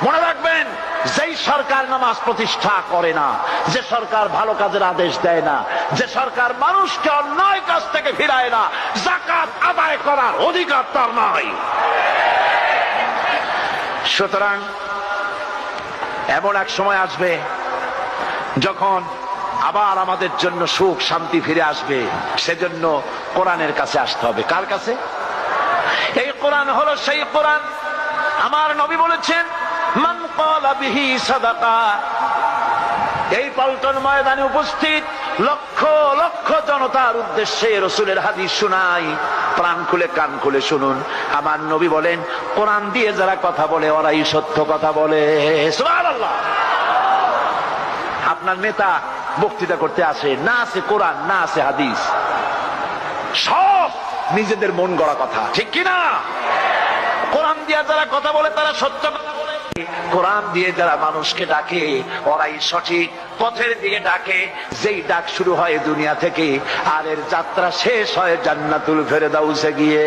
মনে রাখবেন, যেই সরকার নামাজ প্রতিষ্ঠা করে না, যে সরকার ভালো কাজের আদেশ দেয় না, যে সরকার মানুষকে অন্যায় কাজ থেকে ফিরায় না, যাকাত আদায় করার অধিকার তার নাই। সুতরাং এমন এক সময় আসবে যখন আবার আমাদের জন্য সুখ শান্তি ফিরে আসবে। সেজন্য কোরআনের কাছে আসতে হবে। কার কাছে? এই কোরআন হলো সেই কোরআন। আমার নবী বলেছেন, মান ক্বালা বিহি সাদাকা। এই পল্টন ময়দানে উপস্থিত লক্ষ লক্ষ জনতার উদ্দেশ্যে রাসূলের হাদিস শোনাই, প্রাণ খুলে কান খুলে শুনুন। আমার নবী বলেন, কোরআন দিয়ে যারা কথা বলে ওরাই সত্য কথা বলে। সুবহানাল্লাহ। আপনার নেতা বক্তৃতা করতে আসে, না আছে কোরআন, না আছে হাদিস, সব নিজেদের মন গড়া কথা, ঠিক কিনা? কোরআন দিয়ে যারা কথা বলে তারা সত্য কথা বলে, কোরআন দিয়ে যারা মানুষকে ডাকে ওরাই সঠিক পথের দিকে ডাকে। যেই ডাক শুরু হয় দুনিয়া থেকে, আর এর যাত্রা শেষ হয় জান্নাতুল ফেরদাউসে গিয়ে।